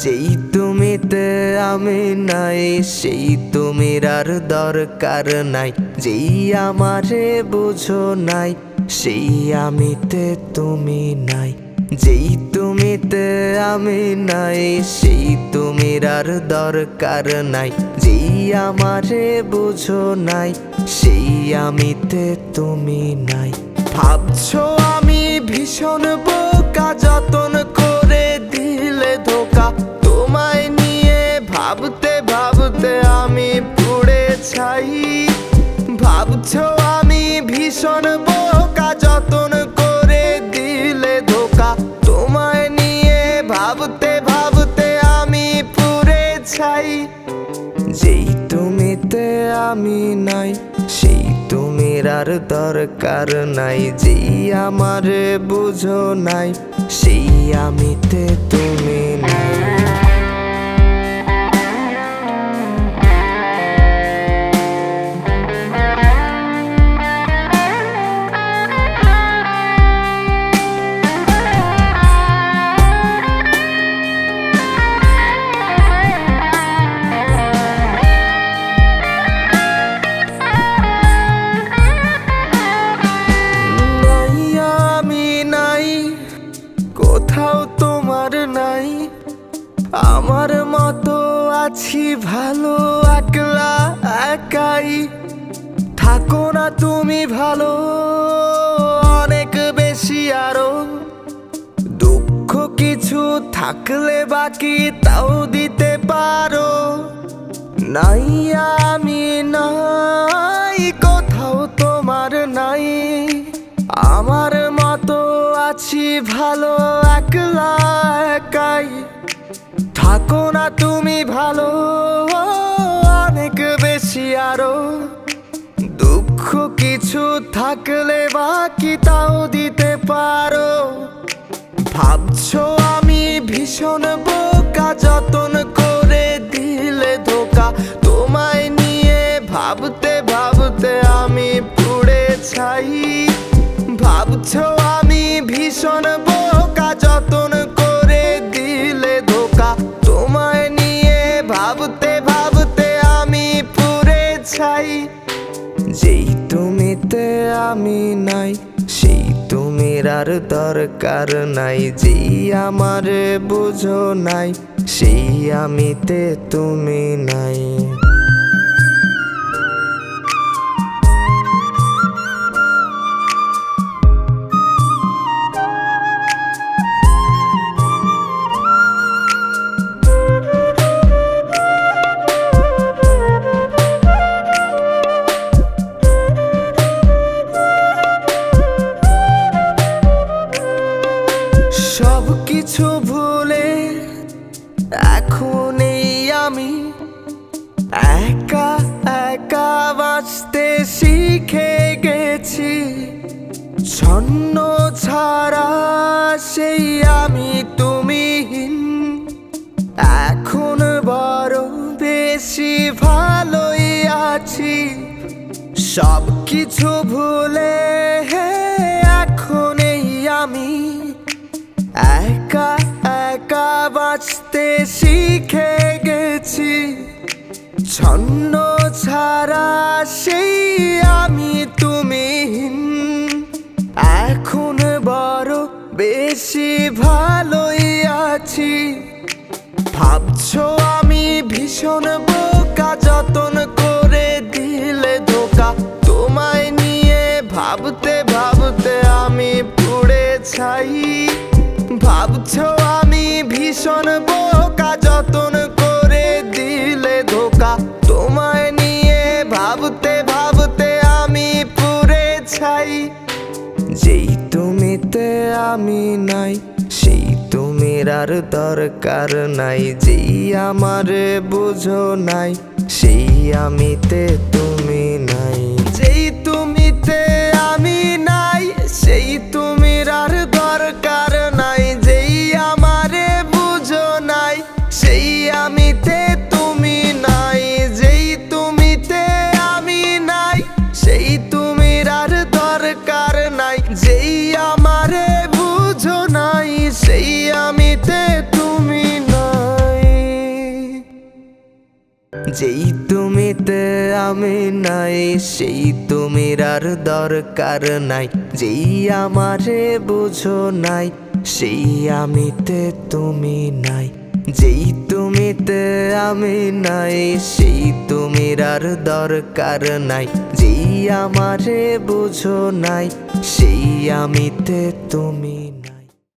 যেই তুমিতে আমি নাই, সেই তুমির আর দরকার নাই। যেই আমারে বুঝো নাই, সেই আমিতে তুমি নাই। যেই তুমিতে আমি নাই, সেই তুমির আর দরকার নাই। যেই আমারে বুঝো নাই, সেই আমিতে তুমি নাই। ভাবছো আমি ভীষণ বোকা, যতন করে দিলে ধোকা। তোমায় নিয়ে ভাবতে ভাবতে আমি পুড়ে ছাই। ভাবছো আমি ভীষণ বোকা, যতন করে দিলে ধোকা। তোমায় নিয়ে ভাবতে ভাবতে আমি পুড়ে ছাই। যেই তুমিতে আমি নাই, সেই তুমির আর দরকার নাই। যেই আমারে বুঝো নাই, সেই আমিতে তুমি নাই। কোথাও তোমার নাই, আমার মতো আছি ভালো একলা একাই। থাকো না তুমি ভালো অনেক বেশি আরো। দুঃখ কিছু থাকলে বাকি তাও দিতে পারো। নাই আমি নাই, কোথাও তোমার নাই। আমার মতো আছি ভালো একলা একাই। থাকো না তুমি ভালো অনেক বেশি আরো। দুঃখ কিছু থাকলে বাকি তাও দিতে পারো। ভাবছো আমি ভীষণ বোকা, যতন করে দিলে ধোকা। তোমায় নিয়ে ভাবতে ভাবতে আমি পুড়ে ছাই। ভাবছো আমি ভীষণ বোকা, যতন করে দিলে ধোকা। তোমায় নিয়ে ভাবতে ভাবতে আমি পুড়ে ছাই। যেই তুমিতে আমি নাই, সেই তুমির আর দরকার নাই। যেই আমারে বুঝো নাই, সেই আমিতে তুমি নাই। সব কিছু ভুলে এখন এই আমি একা একা বাঁচতে শিখে গেছি। ছন্ন ছাড়া সেই আমি তুমিহীন। এখন বড় বেশি ভালোই আছি। সব কিছু ভুলে এখন এই আমি একা একা বাঁচতে শিখে গেছি। ছন্ন ছাড়া সেই আমি তুমিহীন। এখন বড় বেশি ভালোই আছি। ভাবছো আমি ভীষণ বোকা, যতন করে দিলে ধোকা। তোমায় নিয়ে ভাবতে ভাবতে আমি পুড়ে ছাই। ভাবছো আমি ভীষণ বোকা, যতন করে দিলে ধোকা। তোমায় নিয়ে ভাবতে ভাবতে আমি পুড়ে ছাই। যেই তুমিতে আমি নাই, সেই তুমির আর দরকার নাই। যেই আমারে বুঝো নাই, সেই আমিতে তুমি নাই। যেই তুমিতে আমি নাই, সেই তুমির আর দরকার নাই। যেই আমারে বুঝো নাই, সেই আমিতে তুমি নাই। যেই তুমিতে আমি নাই, সেই তুমির আর দরকার নাই। যেই আমারে বুঝো নাই, সেই আমিতে তুমি নাই। যেই তুমিতে আমি নাই, সেই তুমির আর দরকার নাই। যেই আমারে বুঝো নাই, সেই আমিতে তুমি নাই। যেই তুমিতে আমি নাই, সেই তুমির আর দরকার নাই। যেই আমারে বুঝো নাই, সেই আমিতে তুমি।